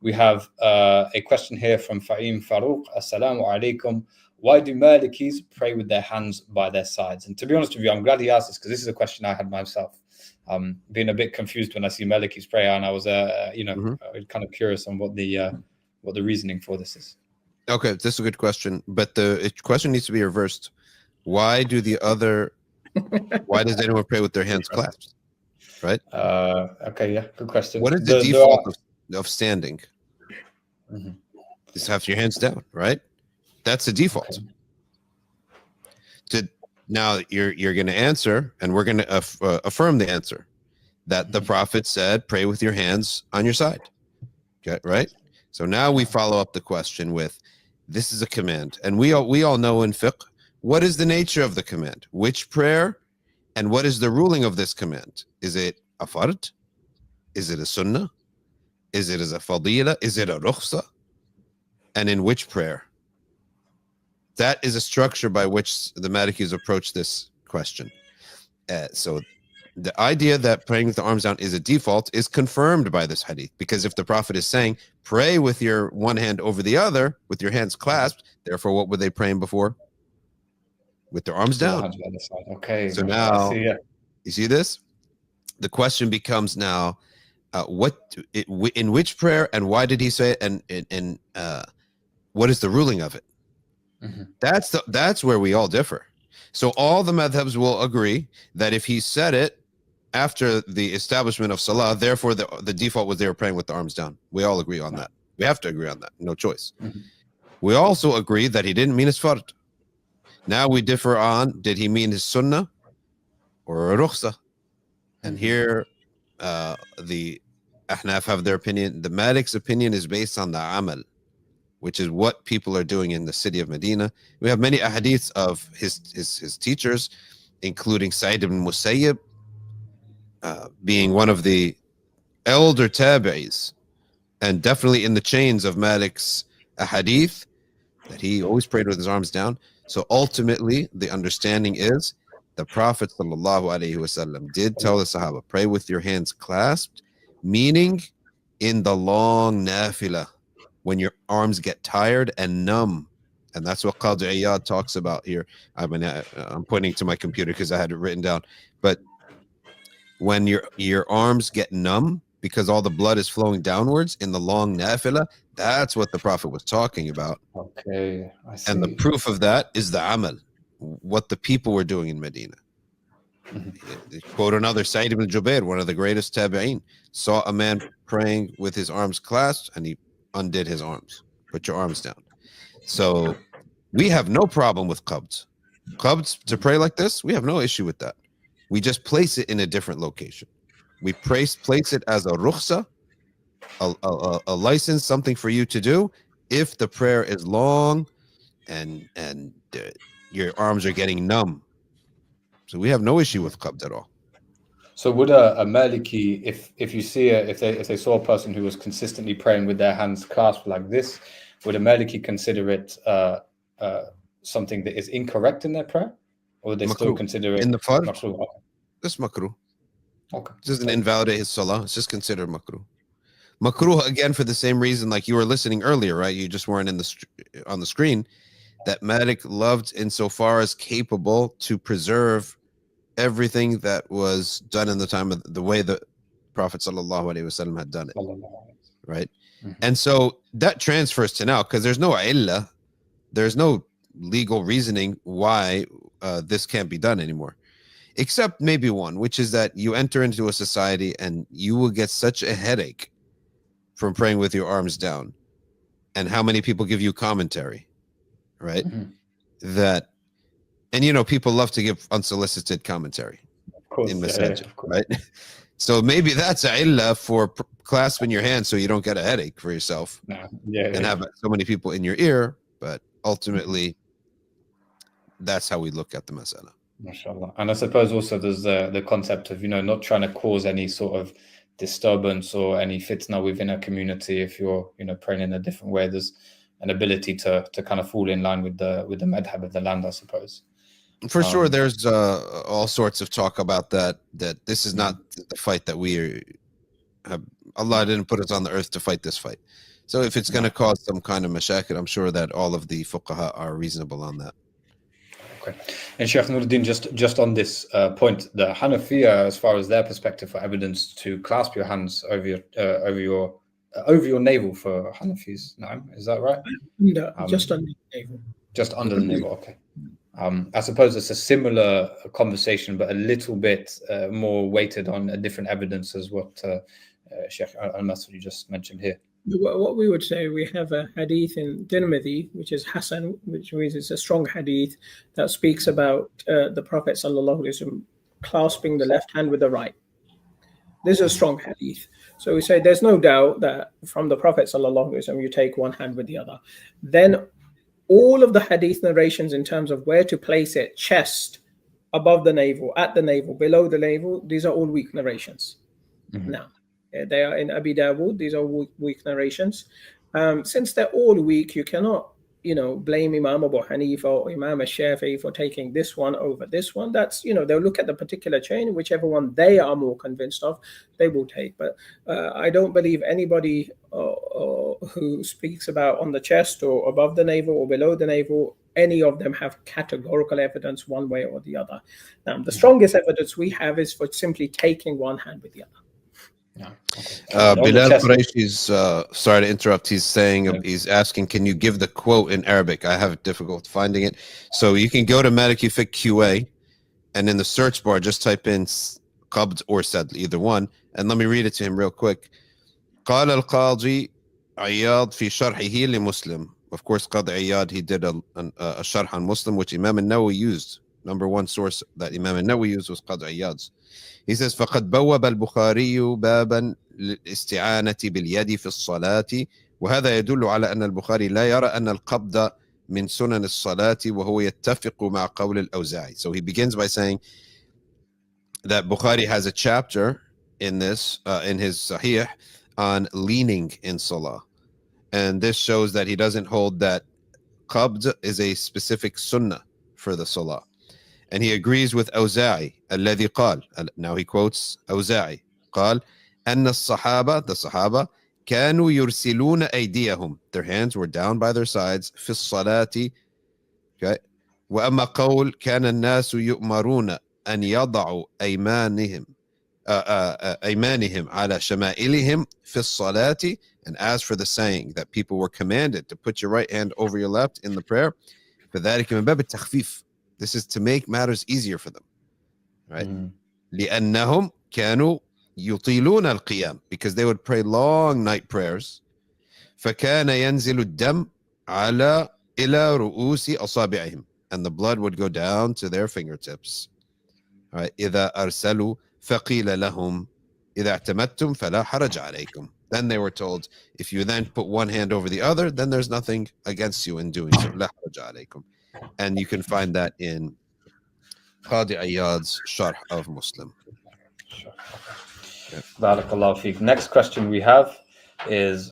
We have a question here from Fahim Farouk. Assalamu alaikum. Why do Malikis pray with their hands by their sides? And to be honest with you, I'm glad he asked this because this is a question I had myself. Being a bit confused when I see Malikis pray, and I was, kind of curious on what the reasoning for this is. Okay, this is a good question, but the question needs to be reversed. Why does anyone pray with their hands clasped? Right? Okay, yeah, good question. What is the default of standing? Just have your hands down, right? That's the default. Okay. Now you're going to answer, and we're going to affirm the answer that the Prophet said, "Pray with your hands on your side." Okay, right? So now we follow up the question with, "This is a command," and we all know in fiqh what is the nature of the command, which prayer, and what is the ruling of this command? Is it a fard? Is it a sunnah? Is it a fadila? Is it a rukhsa? And in which prayer? That is a structure by which the Malikis approach this question. So the idea that praying with the arms down is a default is confirmed by this hadith, because if the Prophet is saying, pray with your one hand over the other, with your hands clasped, therefore what were they praying before? With their arms down. Okay. So now, you see this? The question becomes now, in which prayer, and why did he say it, and what is the ruling of it? That's where we all differ. So all the madhabs will agree that if he said it after the establishment of salah, therefore the default was they were praying with the arms down. We all agree on that. We have to agree on that. No choice. We also agree that he didn't mean his fard. Now we differ on, did he mean his sunnah or a rukhsa? And here the Ahnaf have their opinion. The Malik's opinion is based on the amal, which is what people are doing in the city of Medina. We have many ahadiths of his teachers, including Sa'id ibn Musayyib, being one of the elder tabi'is, and definitely in the chains of Malik's ahadith, that he always prayed with his arms down. So ultimately, the understanding is the Prophet ﷺ did tell the Sahaba, pray with your hands clasped, meaning in the long nafilah, when your arms get tired and numb. And that's what Qadi Iyad talks about here. I'm pointing to my computer because I had it written down. But when your arms get numb because all the blood is flowing downwards in the long nafilah, that's what the Prophet was talking about. Okay, I see. And the proof of that is the amal, what the people were doing in Medina. Quote another, Sa'id ibn Jubair, one of the greatest tabi'in, saw a man praying with his arms clasped, and he undid his arms. Put your arms down. So we have no problem with qabd. Qabd, to pray like this, we have no issue with that. We just place it in a different location. We place it as a rukhsa, a license, something for you to do if the prayer is long and your arms are getting numb. So we have no issue with qabd at all. So would a Maliki, if you see if they saw a person who was consistently praying with their hands clasped like this, would a Maliki consider it something that is incorrect in their prayer, or would they still consider it in the fard? Makruh? It's makruh. Okay. It doesn't invalidate his salah. It's just considered makruh. Makruh, again, for the same reason, like you were listening earlier, right? You just weren't on the screen. That Malik loved insofar as capable to preserve everything that was done in the time of the way the Prophet ﷺ had done it, right? And so that transfers to now, because there's no illah, there's no legal reasoning why this can't be done anymore, except maybe one, which is that you enter into a society and you will get such a headache from praying with your arms down, and how many people give you commentary, right? That, and people love to give unsolicited commentary, of course, in masajid, right? So maybe that's a illah for clasping your hands so you don't get a headache for yourself and have so many people in your ear. But ultimately, that's how we look at the masala. MashaAllah. And I suppose also there's the concept of, not trying to cause any sort of disturbance or any fitna within a community. If you're, praying in a different way, there's an ability to kind of fall in line with the madhab of the land, I suppose. For sure, there's all sorts of talk about that this is not the fight that we Allah didn't put us on the earth to fight this fight. So if it's going to cause some kind of mashakil, I'm sure that all of the fuqaha are reasonable on that. Okay. And Sheikh Nuruddin, just on this point, the Hanafiya, as far as their perspective for evidence to clasp your hands over your navel for Hanafis, no, is that right? No, just under the navel. Just under the navel, okay. I suppose it's a similar conversation, but a little bit more weighted on a different evidence, as what Sheikh Elmasry just mentioned here. What we would say, we have a hadith in Tirmidhi, which is Hasan, which means it's a strong hadith that speaks about the Prophet ﷺ clasping the left hand with the right. This is a strong hadith. So we say there's no doubt that from the Prophet ﷺ you take one hand with the other. Then all of the hadith narrations in terms of where to place it, chest, above the navel, at the navel, below the navel, these are all weak narrations. Mm-hmm. Now, they are in Abi Dawood. These are weak narrations. Since they're all weak, you cannot, blame Imam Abu Hanifa or Imam Shafi'i for taking this one over this one. That's, they'll look at the particular chain, whichever one they are more convinced of, they will take. But I don't believe anybody who speaks about on the chest or above the navel or below the navel, any of them have categorical evidence one way or the other. The strongest evidence we have is for simply taking one hand with the other. Yeah. Okay. Bilal Quraishi's, sorry to interrupt, he's saying, he's asking, can you give the quote in Arabic? I have difficult finding it. So you can go to Maliki Fiqh QA, and in the search bar, just type in Qabd or Sadl, either one. And let me read it to him real quick. قال القاضي عياض في شرحه لمسلم. Of course, Qadi Iyad, he did a sharh on Muslim, which Imam al-Nawawi used. Number one source that Imam al-Nawawi used was Qadi Iyad's. He says, فقد بوب البخاري بابا للاستعانة باليد في الصلاة وهذا يدل على أن البخاري لا يرى أن القبض من سنن الصلاة وهو يتفق مع قول الأوزاعي. So he begins by saying that Bukhari has a chapter in this, in his Sahih, on leaning in Salah. And this shows that he doesn't hold that qabd is a specific sunnah for the Salah. And he agrees with Awza'i, الذي قال, now he quotes Awza'i, قال أن الصحابة, the Sahaba, كانوا يرسلون أيديهم, their hands were down by their sides, في الصلاة, okay? وأما قول كان الناس يؤمرون أن يضعوا أيمانهم على شمائلهم في الصلاة, and as for the saying that people were commanded to put your right hand over your left in the prayer, فذلك من باب التخفيف. This is to make matters easier for them, right? لأنهم كانوا يطيلون القيام, because they would pray long night prayers. فكان ينزل الدم على إلى رؤوس أصابعهم, and the blood would go down to their fingertips. All right. إذا أرسلوا فقيل لهم إذا اعتمدتم فلا حرج عليكم. Then they were told, if you then put one hand over the other, then there's nothing against you in doing so. لا حرج عليكم. And you can find that in Qadi Iyad's Sharh of Muslim. Barakallahu feek. Next question we have is